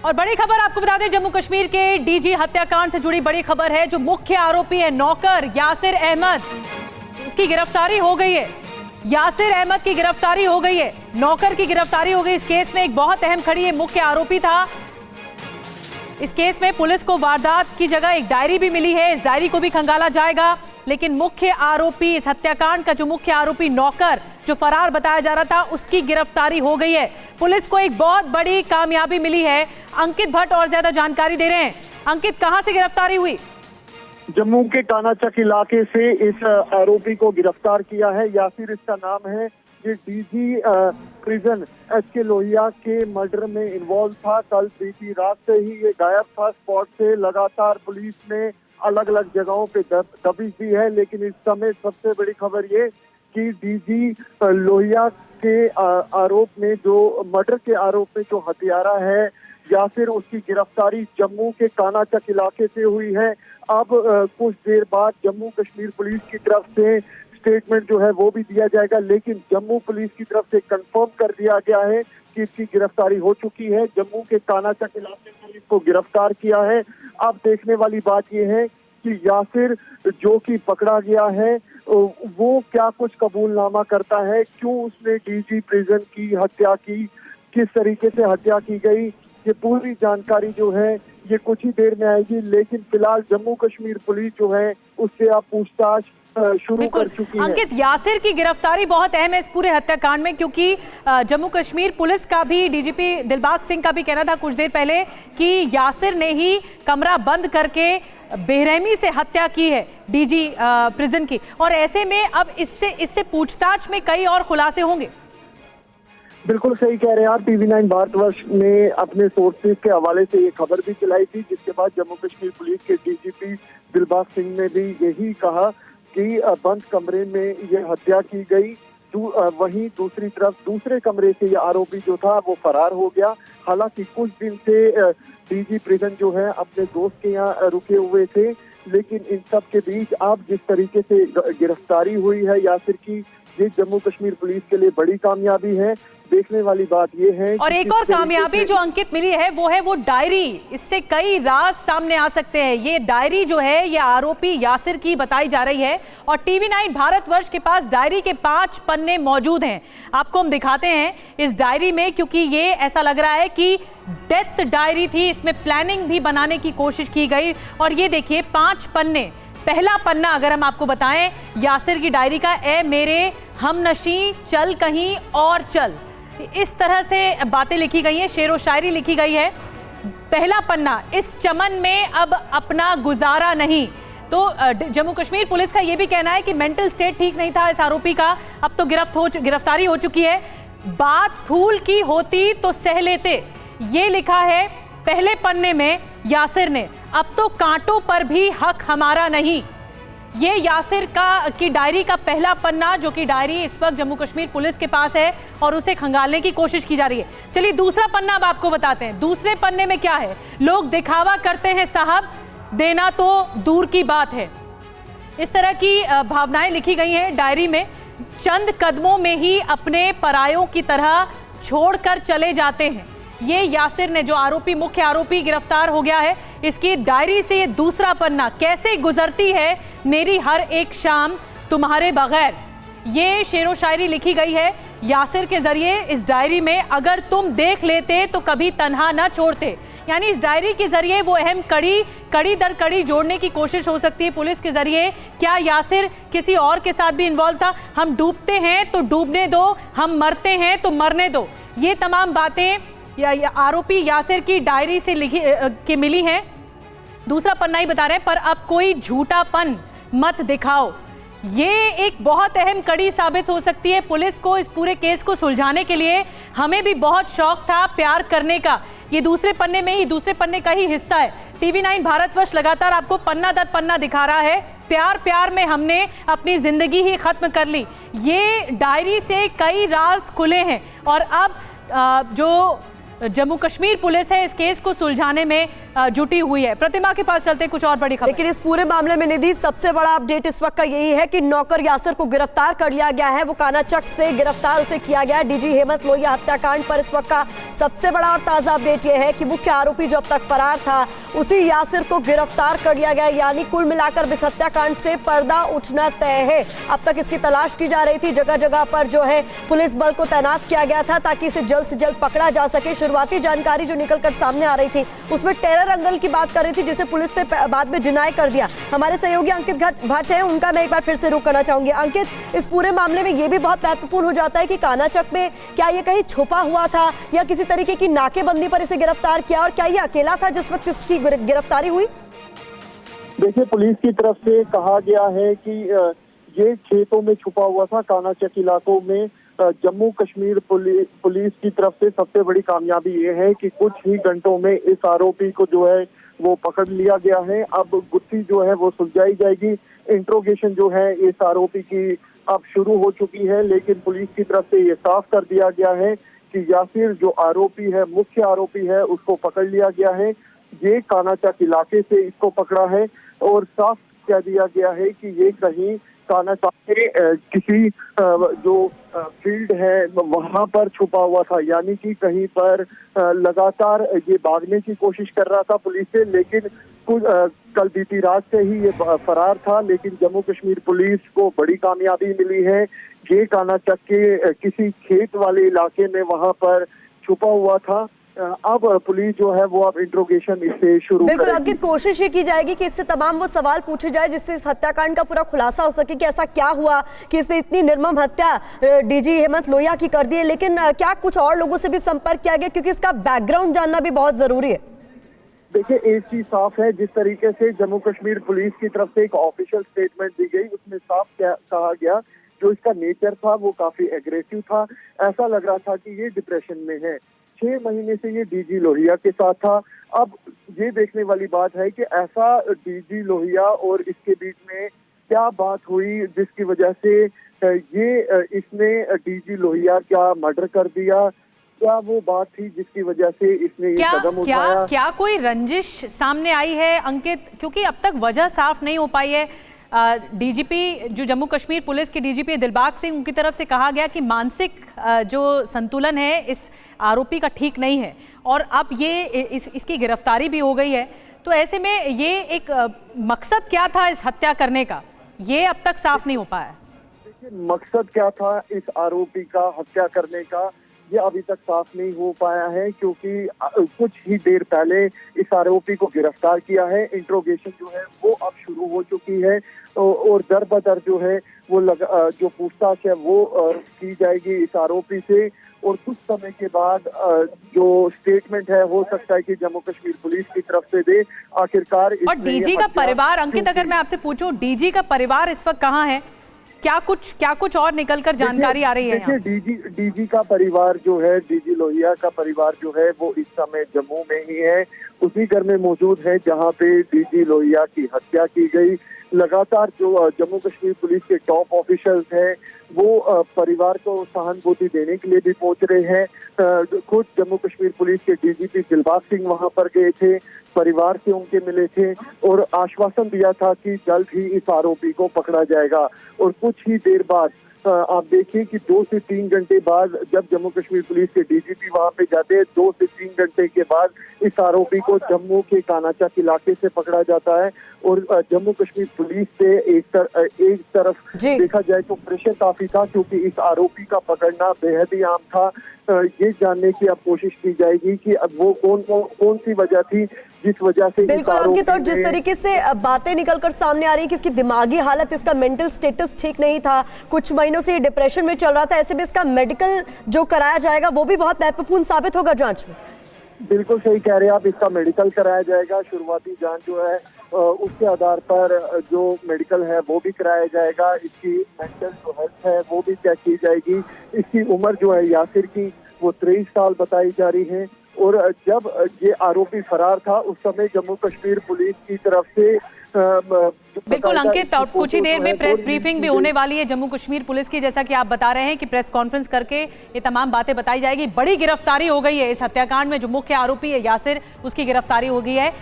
और बड़ी खबर आपको बता दें, जम्मू कश्मीर के डीजी हत्याकांड से जुड़ी बड़ी खबर है। जो मुख्य आरोपी है नौकर यासिर अहमद, उसकी गिरफ्तारी हो गई है। यासिर अहमद की गिरफ्तारी हो गई है, नौकर की गिरफ्तारी हो गई। इस केस में एक बहुत अहम खड़ी है, मुख्य आरोपी था। इस केस में पुलिस को वारदात की जगह एक डायरी भी मिली है, इस डायरी को भी खंगाला जाएगा। लेकिन मुख्य आरोपी, इस हत्याकांड का जो मुख्य आरोपी नौकर जो फरार बताया जा रहा था, उसकी गिरफ्तारी हो गई है। पुलिस को एक बहुत बड़ी कामयाबी मिली है। अंकित भट्ट और ज्यादा जानकारी दे रहे हैं। अंकित, कहां से गिरफ्तारी हुई? जम्मू के कानाचक इलाके से इस आरोपी को गिरफ्तार किया है। यासिर इसका नाम है। ये डीजी प्रिजन एचके लोहिया के मर्डर में इन्वॉल्व था। कल बीती रात से ही ये गायब था स्पॉट से। लगातार पुलिस ने अलग अलग जगहों पे दबिश दी है, लेकिन इस समय सबसे बड़ी खबर ये कि डीजी लोहिया के आरोप में, जो मर्डर के आरोप में जो हत्यारा है यासिर, उसकी गिरफ्तारी जम्मू के कानाचक इलाके से हुई है। अब कुछ देर बाद जम्मू कश्मीर पुलिस की तरफ से स्टेटमेंट जो है वो भी दिया जाएगा, लेकिन जम्मू पुलिस की तरफ से कंफर्म कर दिया गया है कि इसकी गिरफ्तारी हो चुकी है। जम्मू के कानाचक इलाके में इसको गिरफ्तार किया है। अब देखने वाली बात यह है कि यासिर जो कि पकड़ा गया है वो क्या कुछ कबूलनामा करता है, क्यों उसने डीजी प्रिजन की हत्या की, किस तरीके से हत्या की गई, ये पूरी जानकारी जो है ये कुछ ही देर में आएगी। लेकिन फिलहाल जम्मू कश्मीर पुलिस जो है उससे अब पूछताछ शुरू कर चुकी है। अंकित, यासिर की गिरफ्तारी बहुत अहम है इस पूरे हत्याकांड में, क्योंकि जम्मू कश्मीर पुलिस का भी, डीजीपी दिलबाग सिंह का भी कहना था कुछ देर पहले कि यासिर ने ही कमरा बंद करके बेरहमी से हत्या की है डीजी प्रिजन की। और ऐसे में अब इससे पूछताछ में कई और खुलासे होंगे। बिल्कुल सही कह रहे हैं आप। टीवी9 भारतवर्ष ने अपने सोर्सेज के हवाले से ये खबर भी चलाई थी, जिसके बाद जम्मू कश्मीर पुलिस के डीजीपी दिलबाग सिंह ने भी यही कहा कि बंद कमरे में ये हत्या की गई। वहीं दूसरी तरफ दूसरे कमरे से ये आरोपी जो था वो फरार हो गया। हालांकि कुछ दिन से डीजी प्रिजन जो है अपने दोस्त के यहाँ रुके हुए थे, लेकिन इन सब के बीच अब जिस तरीके से गिरफ्तारी हुई है यासिर की, ये जम्मू कश्मीर पुलिस के लिए बड़ी कामयाबी है। देखने वाली बात ये है। और एक और कामयाबी जो अंकित मिली है वो डायरी। इससे कई राज सामने आ सकते हैं। ये डायरी जो है ये आरोपी यासिर की बताई जा रही है, और टीवी9 भारतवर्ष के पास डायरी के 5 पन्ने मौजूद हैं। आपको हम दिखाते हैं इस डायरी में, क्योंकि ये ऐसा लग रहा है कि डेथ डायरी थी, इसमें प्लानिंग भी बनाने की कोशिश की गई। और ये देखिए 5 पन्ने। पहला पन्ना अगर हम आपको बताएं यासिर की डायरी का, ए मेरे हमनशी चल कहीं और चल, इस तरह से बातें लिखी गई हैं, शेरो शायरी लिखी गई है। पहला पन्ना, इस चमन में अब अपना गुजारा नहीं। तो जम्मू कश्मीर पुलिस का यह भी कहना है कि मेंटल स्टेट ठीक नहीं था इस आरोपी का। अब तो गिरफ्तारी हो चुकी है। बात फूल की होती तो सह लेते, ये लिखा है पहले पन्ने में यासिर ने। अब तो कांटों पर भी हक हमारा नहीं। ये यासिर की डायरी का पहला पन्ना, जो कि डायरी इस वक्त जम्मू कश्मीर पुलिस के पास है और उसे खंगालने की कोशिश की जा रही है। चलिए दूसरा पन्ना अब आपको बताते हैं। दूसरे पन्ने में क्या है? लोग दिखावा करते हैं साहब, देना तो दूर की बात है। इस तरह की भावनाएं लिखी गई हैं डायरी में। चंद कदमों में ही अपने परायों की तरह छोड़कर चले जाते हैं। ये यासिर ने, जो आरोपी, मुख्य आरोपी गिरफ्तार हो गया है, इसकी डायरी से ये दूसरा पन्ना, कैसे गुजरती है मेरी हर एक शाम तुम्हारे बगैर, ये शेरो शायरी लिखी गई है यासिर के जरिए इस डायरी में। अगर तुम देख लेते तो कभी तन्हा ना छोड़ते। यानी इस डायरी के जरिए वो अहम कड़ी दर कड़ी जोड़ने की कोशिश हो सकती है पुलिस के जरिए। क्या यासिर किसी और के साथ भी इन्वॉल्व था? हम डूबते हैं तो डूबने दो, हम मरते हैं तो मरने दो। ये तमाम बातें आरोपी यासिर की डायरी से मिली हैं। दूसरा पन्ना ही बता रहे हैं, पर अब कोई झूठापन मत दिखाओ। ये एक बहुत अहम कड़ी साबित हो सकती है पुलिस को इस पूरे केस को सुलझाने के लिए। हमें भी बहुत शौक था प्यार करने का, ये दूसरे पन्ने का ही हिस्सा है। टीवी9 भारतवर्ष लगातार आपको पन्ना दर पन्ना दिखा रहा है। प्यार में हमने अपनी जिंदगी ही खत्म कर ली। ये डायरी से कई राज खुले हैं। और अब जो जम्मू कश्मीर पुलिस है इस केस को सुलझाने में जुटी हुई है। प्रतिमा के पास चलते कुछ और बड़ी खबर। लेकिन इस पूरे मामले में निधि सबसे बड़ा अपडेट इस वक्त का यही है कि नौकर यासिर को गिरफ्तार कर लिया गया है। वो कानाचक से गिरफ्तार उसे किया गया है। डीजी हेमंत लोहिया हत्याकांड पर इस वक्त का सबसे बड़ा और ताजा अपडेट यह है कि मुख्य आरोपी जो अब तक फरार था उसी यासिर को गिरफ्तार कर लिया गया। यानी कुल मिलाकर इस हत्याकांड से पर्दा उठना तय है। अब तक इसकी तलाश की जा रही थी, जगह जगह पर जो है पुलिस बल को तैनात किया गया था ताकि इसे जल्द से जल्द पकड़ा जा सके। शुरुआती जानकारी जो निकलकर सामने आ रही थी उसमें टेरर एंगल की बात कर रही थी, जिसे पुलिस ने बाद में डिनाई कर दिया। हमारे सहयोगी अंकित भट्ट हैं, उनका मैं एक बार फिर से रुख करना चाहूंगी। अंकित, इस पूरे मामले में यह भी बहुत महत्वपूर्ण हो जाता है कि कानाचक में क्या ये कहीं छुपा हुआ था या किसी तरीके की नाकेबंदी पर इसे गिरफ्तार किया, और क्या ये अकेला था जिस वक्त इसकी गिरफ्तारी हुई? देखिए, पुलिस की तरफ से कहा गया है कि ये खेतों में छुपा हुआ था। कानाचक इलाकों में जम्मू कश्मीर पुलिस की तरफ से सबसे बड़ी कामयाबी ये है कि कुछ ही घंटों में इस आरोपी को जो है वो पकड़ लिया गया है। अब गुत्थी जो है वो सुलझाई जाएगी। इंट्रोगेशन जो है इस आरोपी की अब शुरू हो चुकी है, लेकिन पुलिस की तरफ से ये साफ कर दिया गया है कि यासिर जो आरोपी है, मुख्य आरोपी है, उसको पकड़ लिया गया है। ये कानाचक इलाके से इसको पकड़ा है और साफ कह दिया गया है कि ये कहीं कानाचक के किसी जो फील्ड है वहां पर छुपा हुआ था। यानी कि कहीं पर लगातार ये भागने की कोशिश कर रहा था पुलिस से, लेकिन कल बीती रात से ही ये फरार था। लेकिन जम्मू कश्मीर पुलिस को बड़ी कामयाबी मिली है। ये कानाचक के किसी खेत वाले इलाके में वहां पर छुपा हुआ था। अब पुलिस जो है वो अब इंट्रोगेशन इससे शुरू बिल्कुल अंकित, कोशिश ये की जाएगी कि इससे तमाम वो सवाल पूछे जाए जिससे इस हत्याकांड का पूरा खुलासा हो सके कि ऐसा क्या हुआ कि इसने इतनी निर्मम हत्या डीजी हेमंत लोहिया की कर दी है। लेकिन क्या कुछ और लोगों से भी संपर्क किया गया, क्योंकि इसका बैकग्राउंड जानना भी बहुत जरूरी है? देखिए, एक चीज साफ है, जिस तरीके से जम्मू कश्मीर पुलिस की तरफ से एक ऑफिशियल स्टेटमेंट दी गई उसमें साफ कहा गया जो इसका नेचर था वो काफी एग्रेसिव था। ऐसा लग रहा था कि ये डिप्रेशन में है। 6 महीने से ये डीजी लोहिया के साथ था। अब ये देखने वाली बात है कि ऐसा डीजी लोहिया और इसके बीच में क्या बात हुई जिसकी वजह से ये इसने डीजी लोहिया क्या मर्डर कर दिया। क्या वो बात थी जिसकी वजह से इसने ये कदम उठाया? क्या कोई रंजिश सामने आई है अंकित? क्योंकि अब तक वजह साफ नहीं हो पाई है। डीजीपी जो जम्मू कश्मीर पुलिस के डीजीपी दिलबाग सिंह, उनकी तरफ से कहा गया कि मानसिक जो संतुलन है इस आरोपी का ठीक नहीं है, और अब ये इसकी गिरफ्तारी भी हो गई है। तो ऐसे में ये एक मकसद क्या था इस हत्या करने का, ये अब तक साफ नहीं हो पाया। देखिए, मकसद क्या था इस आरोपी का हत्या करने का, ये अभी तक साफ नहीं हो पाया है, क्योंकि कुछ ही देर पहले इस आरोपी को गिरफ्तार किया है। इंट्रोगेशन जो है वो अब शुरू हो चुकी है और दर बदर जो है वो जो पूछताछ है वो की जाएगी इस आरोपी से। और कुछ समय के बाद जो स्टेटमेंट है हो सकता है कि जम्मू कश्मीर पुलिस की तरफ से दे। आखिरकार और डीजी का परिवार, अंकित अगर मैं आपसे पूछूं, डीजी का परिवार इस वक्त कहाँ है? क्या कुछ और निकलकर जानकारी आ रही है? देखिए, डीजी का परिवार जो है, डीजी लोहिया का परिवार जो है वो इस समय जम्मू में ही है, उसी घर में मौजूद है जहां पे डीजी लोहिया की हत्या की गई। लगातार जो जम्मू कश्मीर पुलिस के टॉप ऑफिशियल्स हैं वो परिवार को सहानुभूति देने के लिए भी पहुंच रहे हैं। खुद जम्मू कश्मीर पुलिस के डीजीपी दिलबाग सिंह वहां पर गए थे, परिवार से उनके मिले थे और आश्वासन दिया था कि जल्द ही इस आरोपी को पकड़ा जाएगा। और कुछ ही देर बाद आप देखिए कि 2 से 3 घंटे बाद जब जम्मू कश्मीर पुलिस के डीजीपी वहां पे जाते हैं, 2 से 3 घंटे के बाद इस आरोपी को जम्मू के कानाचक इलाके से पकड़ा जाता है। और जम्मू कश्मीर पुलिस से एक तरफ देखा जाए तो प्रेशर काफी था, क्योंकि इस आरोपी का पकड़ना बेहद ही आम था। ये जानने की अब कोशिश की जाएगी कि अब वो कौन सी वजह थी जिस वजह से बिल्कुल अंकित, और जिस तरीके से बातें निकलकर सामने आ रही है कि इसकी दिमागी हालत, इसका मेंटल स्टेटस ठीक नहीं था, कुछ महीनों से डिप्रेशन में चल रहा था, ऐसे में इसका मेडिकल जो कराया जाएगा वो भी बहुत महत्वपूर्ण साबित होगा जांच में। बिल्कुल सही कह रहे हैं आप, इसका मेडिकल कराया जाएगा। शुरुआती जांच जो है उसके आधार पर जो मेडिकल है वो भी कराया जाएगा। इसकी मेंटल जो हेल्थ है वो भी चेक की जाएगी। इसकी उम्र जो है यासिर की वो 23 साल बताई जा रही है। और जब ये आरोपी फरार था उस समय जम्मू कश्मीर पुलिस की तरफ से बिल्कुल अंकित, और कुछ ही देर में प्रेस ब्रीफिंग भी होने वाली है जम्मू कश्मीर पुलिस की, जैसा कि आप बता रहे हैं कि प्रेस कॉन्फ्रेंस करके ये तमाम बातें बताई जाएगी। बड़ी गिरफ्तारी हो गई है इस हत्याकांड में, जो मुख्य आरोपी है यासिर, उसकी गिरफ्तारी हो गई है।